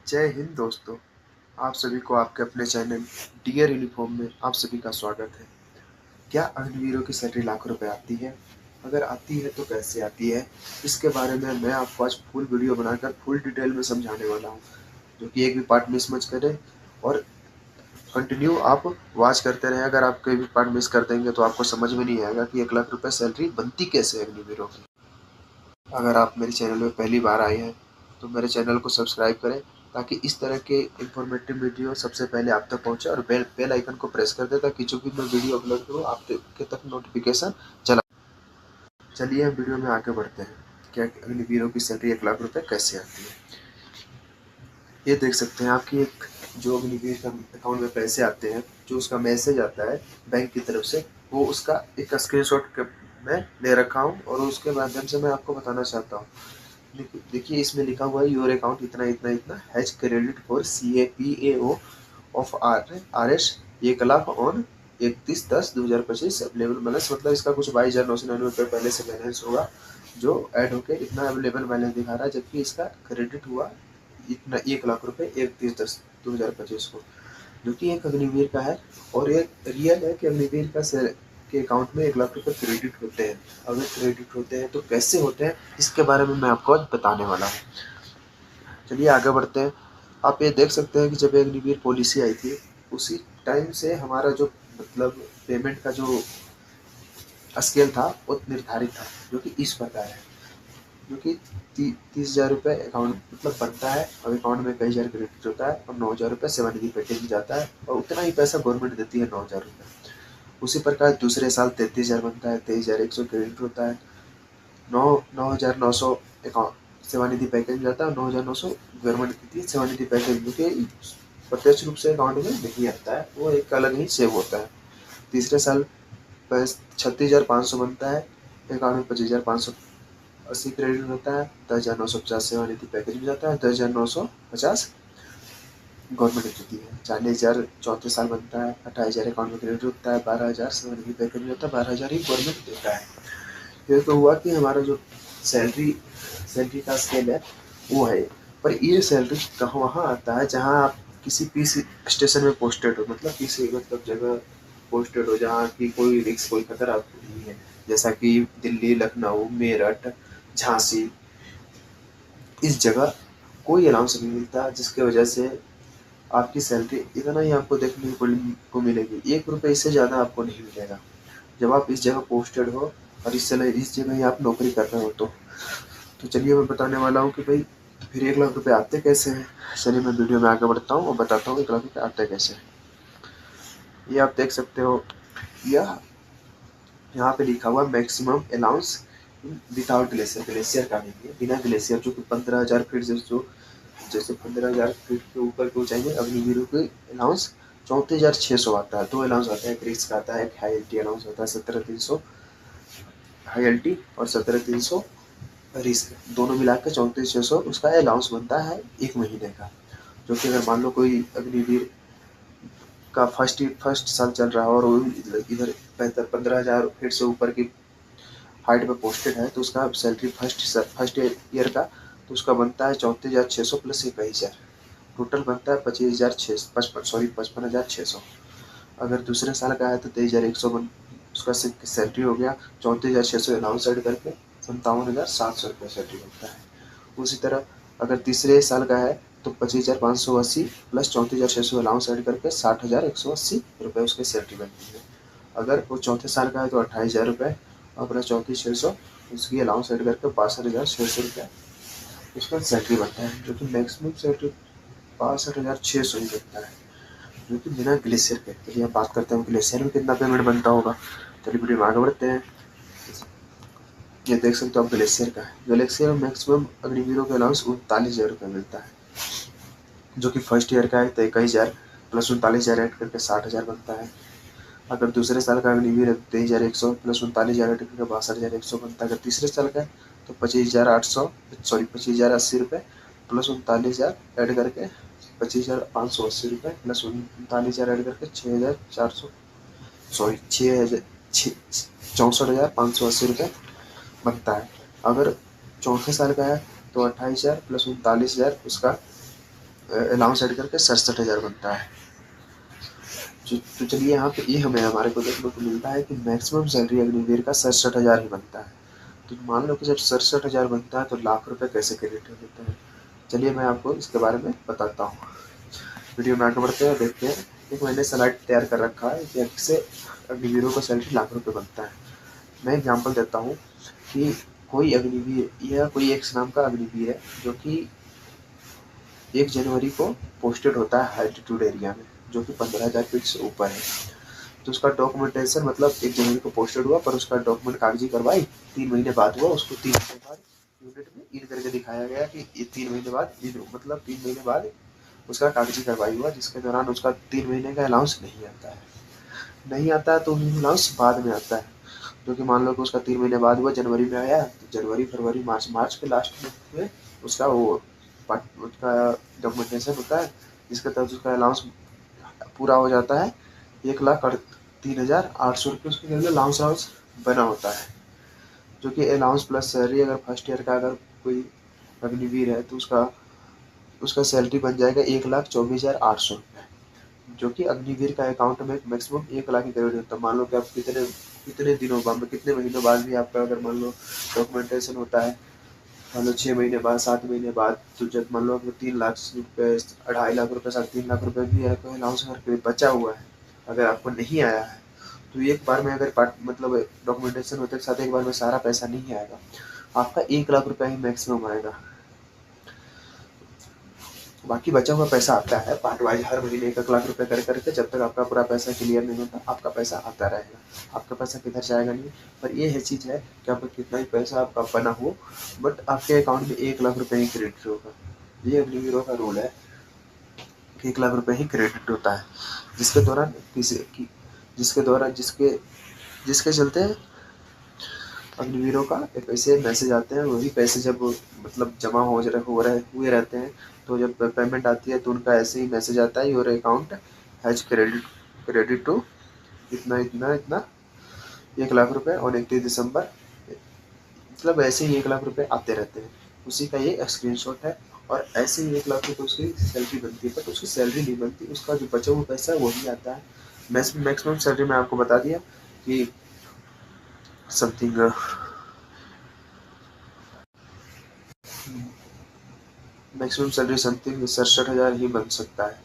जय हिंद दोस्तों। आप सभी को आपके अपने चैनल डियर यूनिफॉर्म में आप सभी का स्वागत है। क्या अग्निवीरों की सैलरी लाखों रुपए आती है? अगर आती है तो कैसे आती है? इसके बारे में मैं आपको आज फुल वीडियो बनाकर फुल डिटेल में समझाने वाला हूँ, जो कि एक भी पार्ट मिस मत करें और कंटिन्यू आप वॉच करते रहें। अगर आप कोई भी पार्ट मिस कर देंगे तो आपको समझ में नहीं आएगा कि 1 लाख रुपए सैलरी बनती कैसे है अग्निवीरों की। अगर आप मेरे चैनल में पहली बार आए हैं तो मेरे चैनल को सब्सक्राइब करें, ताकि इस तरह के इंफॉर्मेटिव वीडियो सबसे पहले आप तक पहुंचे, और बेल आइकन को प्रेस कर दें ताकि जो भी मैं वीडियो अपलोड करूँ आपके तक नोटिफिकेशन चला। चलिए हम वीडियो में आगे बढ़ते हैं। क्या अग्निवीरों की सैलरी 1 लाख रुपए कैसे आती है? ये देख सकते हैं आपकी एक जो अग्निवीर का अकाउंट में पैसे आते हैं, जो उसका मैसेज आता है बैंक की तरफ से, वो उसका एक स्क्रीनशॉट मैं ले रखा हूँ और उसके माध्यम से मैं आपको बताना चाहता हूँ। देखिए इसमें लिखा हुआ है योर अकाउंट इतना इतना इतना has credit for CAPAO of RS 1 lakh on 31/10/2025 available balance. मतलब इसका कुछ 22,999 पहले से बैलेंस होगा, जो ऐड होके इतना अवेलेबल बैलेंस दिखा रहा है, जबकि इसका क्रेडिट हुआ इतना 1 लाख रुपए 31/10/2025 को, जो कि एक अग्निवीर का है। और ये रियल है कि अग्निवीर के अकाउंट में 1 लाख रुपए क्रेडिट होते हैं। अगर क्रेडिट होते हैं तो कैसे होते हैं, इसके बारे में मैं आपको आज बताने वाला हूँ। चलिए आगे बढ़ते हैं। आप ये देख सकते हैं कि जब अग्निवीर पॉलिसी आई थी, उसी टाइम से हमारा जो मतलब पेमेंट का जो स्केल था वो निर्धारित था, जो कि इस प्रकार है। जो कि 30,000 रुपये अकाउंट मतलब बनता है, और अकाउंट में 21,000 क्रेडिट होता है, और 9,000 रुपये सेवानिधि पैकेज में जाता है, और उतना ही पैसा गवर्नमेंट देती है, 9,000 रुपये। उसी प्रकार दूसरे साल 33,000 बनता है, 23,100 क्रेडिट होता है, 9,900 अकाउंट सेवानिधि पैकेज में जाता है, 9,900 गवर्नमेंट देती है सेवानिधि पैकेज, जो कि प्रत्यक्ष रूप से अकाउंट में नहीं आता है, वो एक अलग ही सेव होता है। तीसरे साल 36,500 बनता है, अकाउंट में 25,580 क्रेडिट होता है, 10,950 सेवानिधि पैकेज में जाता है, 10,950 गवर्नमेंट देती है। 40,000 चौथे साल बनता है, 28,000 अकाउंट में क्रेडिट होता है, 12,000 सेवानिधि पैकेज में होता है, 12,000 ही गवर्नमेंट देता है। ये तो हुआ कि हमारा जो सैलरी सैलरी का स्केल है वो है। पर ये सैलरी कहाँ वहाँ आता है जहाँ आप किसी पीसी स्टेशन में पोस्टेड हो, मतलब किसी मतलब जगह पोस्टेड हो जहाँ की कोई रिस्क कोई खतरा नहीं है, जैसा कि दिल्ली, लखनऊ, मेरठ, झांसी। इस जगह कोई अलाउंस नहीं मिलता, जिसकी वजह से आपकी सैलरी इतना ही आपको देखने को मिलेगी। 1 रुपये इससे ज़्यादा आपको नहीं मिलेगा जब आप इस जगह पोस्टेड हो और इस जगह ही आप नौकरी कर रहे हो। तो चलिए मैं बताने वाला हूँ कि भाई फिर 1 लाख रुपए आते कैसे हैं। चलिए मैं वीडियो में आगे बढ़ता हूँ और बताता हूँ 1 लाख रुपए आते कैसे हैं। ये आप देख सकते हो, यह यहाँ पे लिखा हुआ maximum allowance without glacier. Glacier का नहीं है, बिना ग्लेशियर, जो कि 15,000 फीट जैसे 15,000 फीट के ऊपर की ऊंचाई में अग्निवीरों की अलाउंस 34,600 आता है। 2 अलाउंस आता है, एक रिस्क आता है, एक हाई एल्टी अलाउंस होता है 17,300 हाई एल्टी और 17,300 रिस्क, दोनों मिला के 34,600 उसका अलाउंस बनता है 1 महीने का। जो कि अगर मान लो कोई अग्निवीर का फर्स्ट साल चल रहा है और वो इधर 15,000 फीट से ऊपर की हाइट पे पोस्टेड है, तो उसका सैलरी फर्स्ट ईयर का तो उसका बनता है 34,600 प्लस 21,000, टोटल बनता है 55,600। अगर दूसरे साल का है तो 23,100 उसका सैलरी हो गया। 34,600 अलाउंस ऐड करके 57,700 रुपये सैलरी बनता है। उसी तरह अगर तीसरे साल का है तो 25,580 प्लस 34,600 अलाउंस ऐड करके 60,180 रुपये उसकी सैलरी बनती है। अगर वो चौथे साल का है तो 28,000 रुपये और प्लस 34,600 उसकी अलाउंस ऐड करके 62,600 रुपये उसका सैलरी बनता है, जो कि मैक्सिमम सैलरी 62,600 ही बनता है, जो कि बिना ग्लेशियर के। चलिए अब बात करते हैं ग्लेशियर में कितना पेमेंट बनता होगा। चलिए वीडियो में आगे बढ़ते हैं। ये देख सकते हो आप ग्लेशियर का है। ग्लेशियर में मैक्सिमम अग्निवीरों के अलाउंस 39,000 रुपये मिलता है, जो कि फर्स्ट ईयर का है तो 21,000 प्लस 39,000 ऐड करके 60,000 बनता है। अगर दूसरे साल का अग्निवीर है 23,100 प्लस 39,000 ऐड करके 62,100 बनता है। अगर तीसरे साल का है तो 25,80 रुपये प्लस 39,000 ऐड करके 25,580 रुपये प्लस 39,000 ऐड करके 6,400 64,580 रुपये बनता है। अगर चौथे साल का है तो 28,000 प्लस 39,000 उसका अलाउंस ऐड करके 67,000 बनता है। तो चलिए यहाँ पे ये हमें हमारे को देखने को मिलता है कि मैक्सिमम सैलरी अग्निवीर का 67,000 ही बनता है। तो मान लो कि जब 67,000 बनता है तो लाख रुपए कैसे क्रेडिट होते हैं, चलिए मैं आपको इसके बारे में बताता हूँ। वीडियो में आगे बढ़ते हैं, देखते हैं। एक मैंने स्लाइड तैयार कर रखा है कि इससे अग्निवीरों का सैलरी लाख रुपए बनता है। मैं एग्जांपल देता हूँ कि कोई अग्निवीर या कोई एक्स नाम का अग्निवीर है जो कि 1 जनवरी को पोस्टेड होता है एल्टीट्यूड एरिया में, जो कि 15,000 फीट से ऊपर है। तो उसका डॉक्यूमेंटेशन मतलब 1 जनवरी को पोस्टेड हुआ, पर उसका डॉक्यूमेंट कागजी कार्रवाई 3 महीने बाद हुआ। उसको 3 महीने बाद यूनिट में इन करके दिखाया गया कि ये 3 महीने बाद मतलब 3 महीने बाद उसका कागजी कार्रवाई हुआ, जिसके दौरान उसका 3 महीने का अलाउंस नहीं आता है। नहीं आता है तो अलाउंस बाद में आता है, जो कि मान लो कि उसका 3 महीने बाद हुआ, जनवरी में आया, तो जनवरी फरवरी मार्च के लास्ट में उसका उसका डॉक्यूमेंटेशन होता है, जिसके तहत उसका अलाउंस पूरा हो जाता है। 1,03,800 रुपये उसके लिए अलाउंस बना होता है, जो कि अलाउंस प्लस सैलरी। अगर फर्स्ट ईयर का अगर कोई अग्निवीर है तो उसका सैलरी बन जाएगा 1,24,800 रुपये, जो कि अग्निवीर का अकाउंट में मैक्सिमम 1,00,000 ही क्रेडिट होता है। मान लो कि आप कितने दिनों बाद, कितने महीनों बाद भी आपका अगर मान लो डॉक्यूमेंटेशन होता है, मान लो 6 महीने बाद, 7 महीने बाद, तो जब मान लो 3,00,000 रुपये, 2.5 लाख रुपये, 3.5 लाख रुपये भी आपका अलाउंस अगर बचा हुआ है, अगर आपको नहीं आया है, तो एक बार में अगर मतलब डॉक्यूमेंटेशन होते के साथ एक बार में सारा पैसा नहीं आएगा, आपका 1,00,000 रुपया ही मैक्सिमम आएगा। बाकी बचा हुआ पैसा आता है पार्ट वाइज, हर महीने 1,00,000 रुपये कर करके, जब तक आपका पूरा पैसा क्लियर नहीं होता आपका पैसा आता रहेगा। आपका पैसा किधर जाएगा नहीं। पर ये है चीज़ है कि आपका कितना ही पैसा आपका बना हो, बट आपके अकाउंट में 1,00,000 रुपये ही क्रेडिट होगा। ये अग्निवीरों का रूल है कि 1,00,000 रुपये ही क्रेडिट होता है, जिसके दौरान जिसके दौरान जिसके चलते अग्निवीरों का एक ऐसे मैसेज आते हैं। वही पैसे जब मतलब जमा हुए रहते हैं, तो जब पेमेंट आती है तो उनका ऐसे ही मैसेज आता है, your account has credit to इतना इतना इतना 1,00,000 रुपये और 31 दिसंबर, मतलब ऐसे ही 1,00,000 रुपये आते रहते हैं। उसी का ये स्क्रीनशॉट है। और ऐसे ही 1,00,000 रुपये उसकी सैलरी बनती है, बट उसकी सैलरी नहीं बनती, उसका जो बचा हुआ पैसा है वही आता है। मैक्सिमम सैलरी मैं आपको बता दिया कि समथिंग मैक्सिमम सैलरी समथिंग 67,000 ही बन सकता है।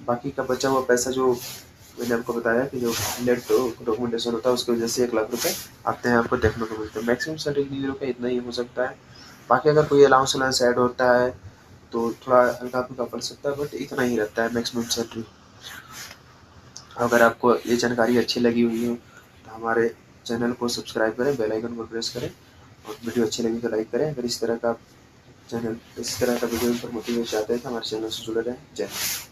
बाकी का बचा हुआ पैसा जो मैंने आपको बताया कि जो लेट डॉक्यूमेंटेशन होता है उसकी वजह से 1,00,000 रुपये आते हैं, आपको देखने को मिलते हैं। मैक्सिमम सैलरी यूरो का इतना ही हो सकता है। बाकी अगर कोई अलाउंस ऐड होता है तो थोड़ा हल्का फुल्का पड़ सकता है, बट इतना ही रहता है मैक्सिमम सैलरी। अगर आपको ये जानकारी अच्छी लगी हुई है तो हमारे चैनल को सब्सक्राइब करें, बेल आइकन को प्रेस करें, और वीडियो अच्छी लगी तो लाइक करें। अगर इस तरह का वीडियो पर मोटिवेशन चाहते हैं तो हमारे चैनल से जुड़े रहें। जय हिंद।